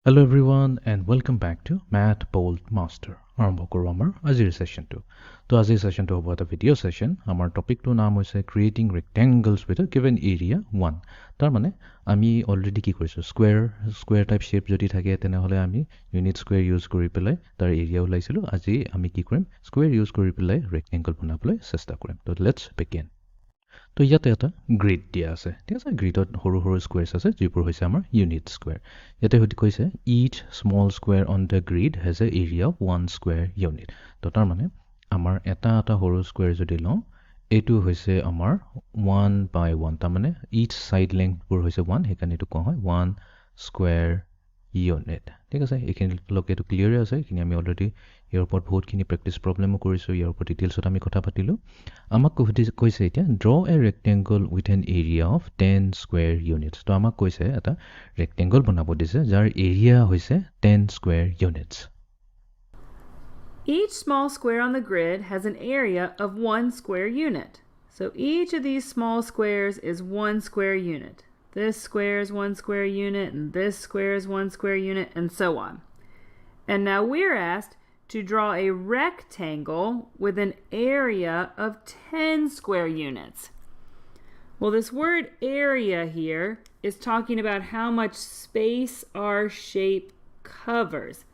Hello everyone and welcome back to Mathboltmaster. আৰম্ভ কৰো আমাৰ আজিৰ সেশনটো তো আজিৰ সেশনটো হ'ব এটা ভিডিও সেশন আমাৰ টপিকটো নাম হৈছে creating rectangles with a given area 1 তাৰ মানে আমি অলৰেডি কি কৰিছো স্কয়াৰ টাইপ শেপ যদি থাকে তেনেহলে আমি ইউনিট স্কয়াৰ ইউজ কৰি পেলাই তাৰ এৰিয়া ওলাইছিলো আজি আমি কি কৰিম স্কয়াৰ ইউজ কৰি পেলাই ৰেক্টেংগল বনাবলৈ চেষ্টা কৰিম তো লেটস বিগিন তো ইয়াতে এটা গ্ৰিড দিয়া আছে ঠিক আছে গ্ৰিডত সৰু সৰু স্কয়াৰছ আছে যিবোৰ হৈছে আমাৰ ইউনিট স্কয়াৰ ইয়াতে হতি কৈছে each small square on the grid has a area of 1 square unit তো তাৰ মানে আমাৰ এটা সৰু স্কয়াৰ যদি লওঁ এটো হৈছে আমাৰ 1 by 1 তাৰ মানে each side length বোৰ হৈছে 1 হেকানে এটো কোৱা হয় 1 square unit ঠিক আছে এখিনি লকে এটো ক্লিয়াৰ আছে এখিনি আমি অলৰেডি ইয়াৰ ওপৰত বহুতখিনি প্ৰেক্টিস প্ৰবলেমো কৰিছো ইয়াৰ ওপৰত ডিটেইলছত আমি কথা পাতিলো আমাক কৈছে এতিয়া draw a rectangle with an area of 10 square units তো আমাক কৈছে এটা rectangle বনাব দিছে যাৰ এৰিয়া হৈছে 10 square units Each small square on the grid has an area of 1 square unit. So each of these small squares is 1 square unit. This square is 1 square unit, and this square is 1 square unit, and so on. And now we're asked to draw a rectangle with an area of 10 square units. Well, this word area here is talking about how much space our shape covers.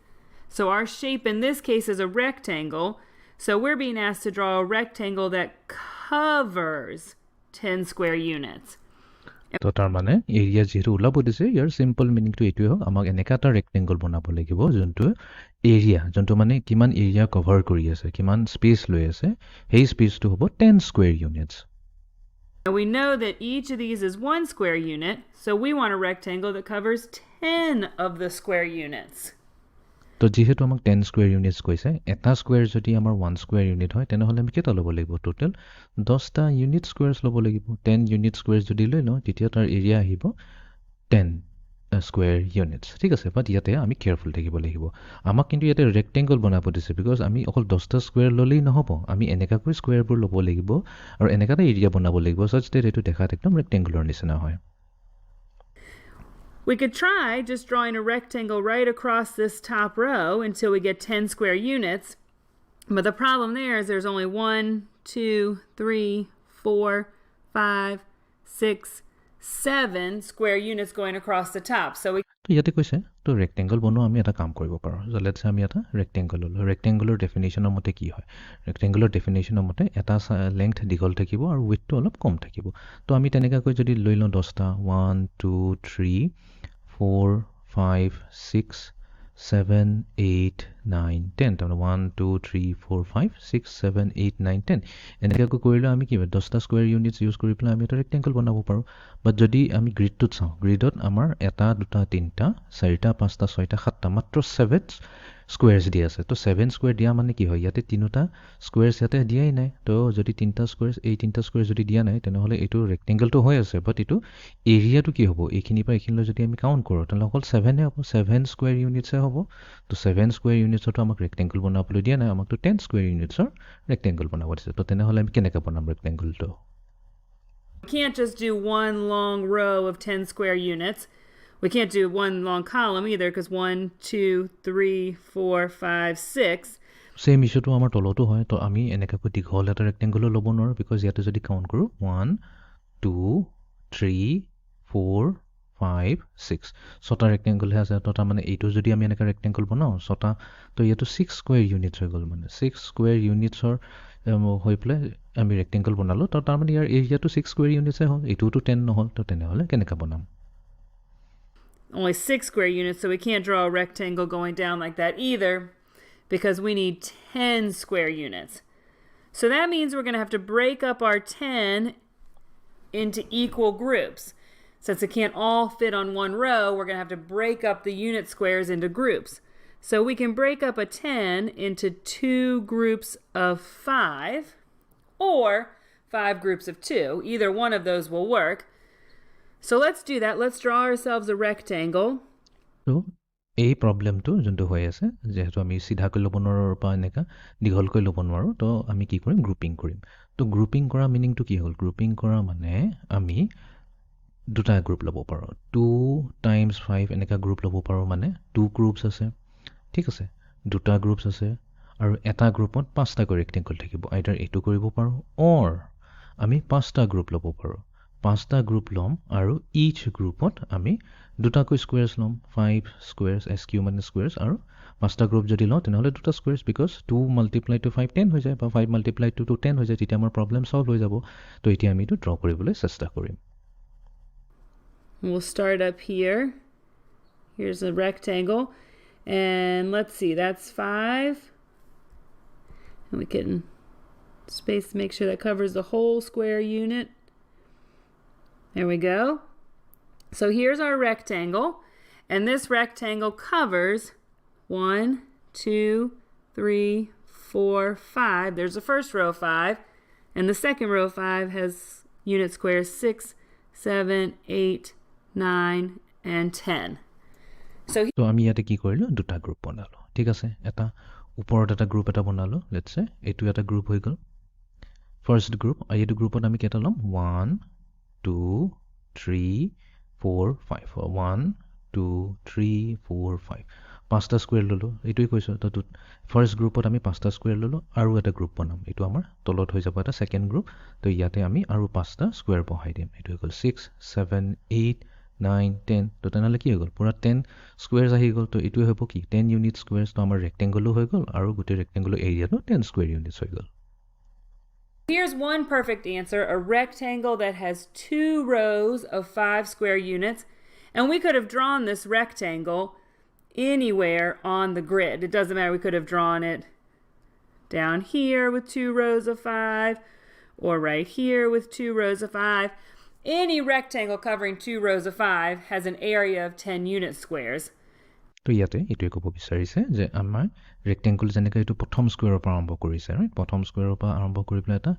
So our shape in this case is a rectangle, so we're being asked to draw a rectangle that covers 10 square units. তো তাৰ মানে area যেটো উলাব দিছে ইয়াৰ simple মিনিংটো এটোই হয় আমাক এনেকা এটা rectangle বনাব লাগিব যোনটো এৰিয়া যোনটো মানে কিমান এৰিয়া কভাৰ কৰি আছে কিমান স্পেস লৈ আছে হেই স্পেসটো হ'ব 10 square units Now we know that each of these is 1 square unit, so we want a rectangle that covers 10 of the square units. তো যেহেতু আমাক 10 স্কয়াৰ ইউনিটস কৈছে এটা স্কয়াৰ যদি আমাৰ 1 স্কয়াৰ ইউনিট হয় তেনেহলে আমি কেটা লব লাগিব টোটাল 10টা ইউনিট স্কয়াৰস লব লাগিব 10 ইউনিট স্কয়াৰস যদি লৈ লওঁ তেতিয়া তাৰ এৰিয়া আহিব 10 স্কয়াৰ ইউনিটস ঠিক আছে বাট ইয়াতে আমি কেয়াৰফুল থাকিব লাগিব আমাক কিন্তু ইয়াতে ৰেক্টেংগল বনাব দিছে বিকজ আমি অকল 10টা স্কয়াৰ ললেই নহব আমি এনেকাকৈ স্কয়াৰবোৰ লব লাগিব আৰু এনেকাটা এৰিয়া বনাব লাগিব such that এটো দেখাত একদম ৰেক্টেংগুলাৰ নিচিনা হয় We could try just drawing a rectangle right across this top row until we get 10 square units. But the problem there is there's only 1, 2, 3, 4, 5, 6, 7 square units going across the top. So we তো ইয়াতে কৈছে তো rectangle বনো আমি এটা কাম কৰিব পাৰো সো লেটস আমি এটা ৰেক্টেংগল ললো ৰেক্টেংগুলাৰ ডেফিনিশনৰ মতে কি হয় ৰেক্টেংগুলাৰ ডেফিনিশনৰ মতে এটা লেংথ দিগল থাকিব আৰু উইডথটো অলপ কম থাকিব তো আমি তেনেকাকৈ যদি লৈ লওঁ 10টা 1 2 3 4 5 6 7 8 9 10 তাৰমানে 1 2 3 4 5 6 7 8 9 10 এনেকাকৈ কৰিলে আমি কি 10টা স্কয়াৰ ইউনিটস ইউজ কৰি পেলাই আমি এটা ৰেক্টেংগল বনাব পাৰো বাট যদি আমি গ্ৰিডটোত চাওঁ গ্ৰিডত আমাৰ এটা দুটা তিনটা চাৰিটা পাঁচটা ছয়টা সাতটা মাত্ৰ 7 স্কয়াৰস দিয়া আছে তো 7 স্কয়াৰ দিয়া মানে কি হয় ইয়াতে তিনটা স্কয়াৰস ইয়াতে দিয়াই নাই তো যদি তিনটা স্কয়াৰস এই তিনটা স্কয়াৰ যদি দিয়া নাই তেনেহলে এটো ৰেক্টেংগলটো হৈ আছে বাট এটো এৰিয়াটো কি হ'ব এইখিনি পৰা এইখিনিলৈ যদি আমি কাউন্ট কৰো তেনেহলে অকল 7 হে হ'ব 7 স্কয়াৰ ইউনিটসে হ'ব তো 7 স্কয়াৰ ইউনিটসটো আমাক ৰেক্টেংগল বনাবলৈ দিয়া নাই আমাক তো 10 স্কয়াৰ ইউনিটসৰ ৰেক্টেংগল বনাব দিছে তো তেনেহলে আমি কেনেকৈ বনাম ৰেক্টেংগলটো We can't just do one long row of 10 square units. We can't do one long column either because 1, 2, 3, 4, 5, 6. Same issue to আমাৰ তলতো হয় তো আমি এনেকৈ দীঘল এটা ৰেক্টেংগল ল'ব নোৱাৰো because ইয়াতে যদি কাউন্ট কৰো 1 2 3 4 5 6 ছটা ৰেক্টেংগল আছে তো তাৰ মানে এইটো যদি আমি এনেকা ৰেক্টেংগল বনাও ছটা তো ইয়াতো 6 স্কয়াৰ ইউনিটস হৈ গল মানে 6 স্কয়াৰ ইউনিটসৰ হৈ প্লে আমি ৰেক্টেংগল বনালো তো তাৰ মানে ইয়াৰ এৰিয়াটো 6 স্কয়াৰ ইউনিটসে হ'ল এইটোটো 10 নহল তো তেনেহলে কেনেকা বনাম Only 6 square units, so we can't draw a rectangle going down like that either because we need 10 square units. So that means we're going to have to break up our 10 into equal groups. Since it can't all fit on one row, we're going to have to break up the unit squares into groups. So we can break up a 10 into 2 groups of 5 or 5 groups of 2. Either one of those will work. So let's do that. Let's draw ourselves a rectangle. So, এই প্ৰবলেমটো যোনটো হৈ আছে যেহেতু আমি সিধাকৈ লব নোৱাৰো বা এনেকা দীঘলকৈ লব নোৱাৰো তো আমি কি কৰিম গ্ৰুপিং কৰিম তো গ্ৰুপিং কৰা মিনিংটো কি হ'ল গ্ৰুপিং কৰা মানে আমি দুটা গ্ৰুপ ল'ব পাৰোঁ 2 times 5 এনেকা গ্ৰুপ ল'ব পাৰোঁ মানে 2 গ্ৰুপছ আছে ঠিক আছে দুটা গ্ৰুপছ আছে আৰু এটা গ্ৰুপত 5টা ৰেক্টেংগল থাকিব আইদাৰ এইটো কৰিব পাৰোঁ অৰ আমি 5টা গ্ৰুপ ল'ব পাৰোঁ 5টা গ্ৰুপ ল'ম আৰু ইচ গ্ৰুপত আমি দুটাকৈ স্কুৱেৰছ ল'ম 5 স্কুৱেৰছ SQ মানে স্কুৱেৰছ আৰু 5টা গ্ৰুপ যদি লওঁ তেনেহ'লে দুটা স্কুৱেৰছ বিকজ 2 multiplied to 5 10 হৈ যায় বা 5 multiplied to 2 10 হৈ যায় তেতিয়া আমাৰ প্ৰব্লেম সলভ হৈ যাব তো এতিয়া আমি এইটো ড্ৰ কৰিবলৈ চেষ্টা কৰিম We'll start up here. Here's a rectangle. And let's see, that's 5. And we can space to make sure that covers the whole square unit. There we go. So here's our rectangle. And this rectangle covers 1, 2, 3, 4, 5. There's the first row 5. And the second row 5 has unit squares 6, 7, 8, 9, and 10. So আমি ইয়াতে কি কৰিলোঁ দুটা group বনালোঁ ঠিক আছে এটা ওপৰত এটা গ্ৰুপ এটা বনালোঁ লেটছ সে এইটো এটা গ্ৰুপ হৈ গ'ল ফাৰ্ষ্ট গ্ৰুপ এইটো গ্ৰুপত আমি কেইটা ল'ম 1 2 3 4 5 1 2 3 4 5 5টা স্কুৱেৰ ল'লোঁ এইটোৱে কৈছোঁ তো ফাৰ্ষ্ট গ্ৰুপত আমি 5টা স্কুৱেৰ ল'লোঁ আৰু এটা গ্ৰুপ বনাম এইটো আমাৰ তলত হৈ যাব এটা ছেকেণ্ড গ্ৰুপ তো ইয়াতে আমি আৰু 5টা স্কুৱেৰ বহাই দিম এইটো হৈ গ'ল 6 7 8 9 10 তো তেনেহ'লে কি হৈ গ'ল পুৰা 10 স্কুৱেৰছ আহি গ'ল তো এইটোৱে হ'ব কি 10 ইউনিট স্কুৱেৰছ তো আমাৰ ৰেক্টেংগলো হৈ গ'ল আৰু গোটেই ৰেক্টেংগুলাৰ এৰিয়াটো 10 স্কুৱেৰ ইউনিটছ হৈ গ'ল here's one perfect answer, a rectangle that has 2 rows of 5 square units. And we could have drawn this rectangle anywhere on the grid. It doesn't matter. We could have drawn it down here with 2 rows of 5 or right here with 2 rows of 5. Any rectangle covering 2 rows of 5 has an area of 10 unit squares. তো ইয়াতে এইটোৱে ক'ব বিচাৰিছে যে আমাৰ rectangle যেনেকৈ এইটো প্ৰথম স্কুৱেৰৰ পৰা আৰম্ভ কৰিছে ৰাইট প্ৰথম স্কুৱেৰৰ পৰা আৰম্ভ কৰি পেলাই এটা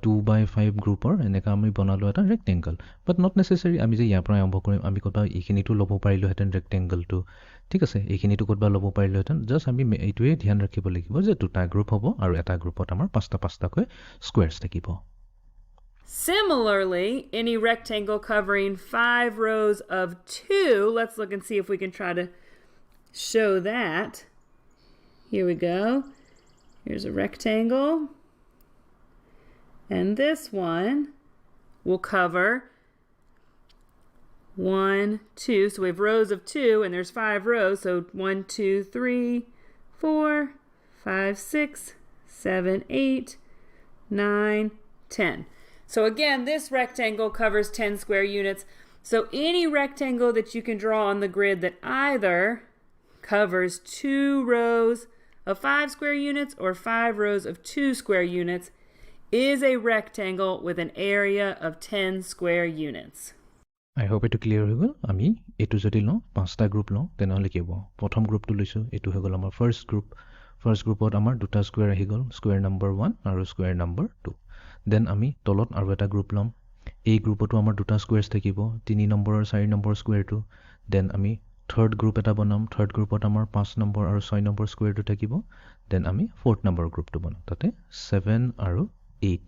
2/5 গ্ৰুপৰ এনেকৈ আমি বনালোঁ এটা ৰেক্টেংগল বাট নট নেচেচাৰী আমি যে ইয়াৰ পৰা আৰম্ভ কৰিম আমি ক'ৰবাত এইখিনিতো ল'ব পাৰিলোঁহেঁতেন ৰেক্টেংগলটো ঠিক আছে এইখিনিতো ক'ৰবাত ল'ব পাৰিলোঁহেঁতেন জাষ্ট আমি এইটোৱে ধ্যান ৰাখিব লাগিব যে দুটা গ্ৰুপ হ'ব আৰু এটা গ্ৰুপত আমাৰ 5টাকৈ স্কুৱেৰছ থাকিব Similarly, any rectangle covering 5 rows of 2, let's look and see if we can try to show that. Here we go. Here's a rectangle. And this one will cover 1, 2. So we have rows of 2, and there's 5 rows. So 1, 2, 3, 4, 5, 6, 7, 8, 9, 10. So again, this rectangle covers 10 square units. So any rectangle that you can draw on the grid that either covers 2 rows of 5 square units or 5 rows of 2 square units is a rectangle with an area of 10 square units. I hope it clear হৈ গ'ল আমি এইটো যদি লওঁ 5টা group লওঁ তেনেহ'লে কি হ'ব প্ৰথম গ্ৰুপটো লৈছোঁ এইটো হৈ গ'ল আমাৰ ফাৰ্ষ্ট গ্ৰুপত আমাৰ দুটা স্কুৱেৰ আহি গ'ল স্কুৱেৰ নম্বৰ 1 আৰু স্কুৱেৰ নম্বৰ 2 দেন আমি তলত আৰু এটা গ্ৰুপ ল'ম এই গ্ৰুপতো আমাৰ দুটা স্কুৱেৰছ থাকিব 3 নম্বৰ আৰু 4 নম্বৰ স্কুৱেৰটো দেন আমি থাৰ্ড গ্ৰুপ এটা বনাম থাৰ্ড গ্ৰুপত আমাৰ 5 নম্বৰ আৰু 6 নম্বৰ স্কুৱেৰটো থাকিব দেন আমি 4th নম্বৰ গ্ৰুপটো বনাম তাতে 7 আৰু 8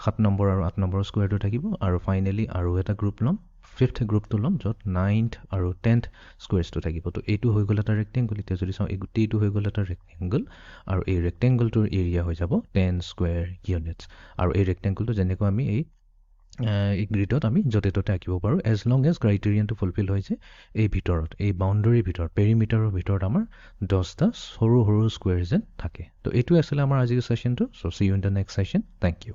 7 নম্বৰ আৰু 8 নম্বৰ স্কুৱেৰটো থাকিব আৰু ফাইনেলি আৰু এটা গ্ৰুপ ল'ম 5th গ্ৰুপটো ল'ম য'ত 9th আৰু 10th স্কুৱেৰছটো থাকিব তো এইটো হৈ গ'ল এটা ৰেক্টেংগল এতিয়া যদি চাওঁ এই গোটেইটো হৈ গ'ল এটা ৰেক্টেংগল আৰু এই ৰেক্টেংগলটোৰ এৰিয়া হৈ যাব 10 স্কুৱেৰ ইউনিটছ আৰু এই ৰেক্টেংগলটো যেনেকৈ আমি এই গ্ৰিডত আমি য'তে ত'তে আঁকিব পাৰোঁ এজ লং এজ ক্ৰাইটেৰিয়ানটো ফুলফিল হৈছে এই ভিতৰত এই বাউণ্ডাৰীৰ ভিতৰত পেৰিমিটাৰৰ ভিতৰত আমাৰ 10টা সৰু সৰু স্কুৱেৰ যেন থাকে তো এইটোৱে আছিলে আমাৰ আজিৰ ছেশ্যনটো so' see you in the next session thank U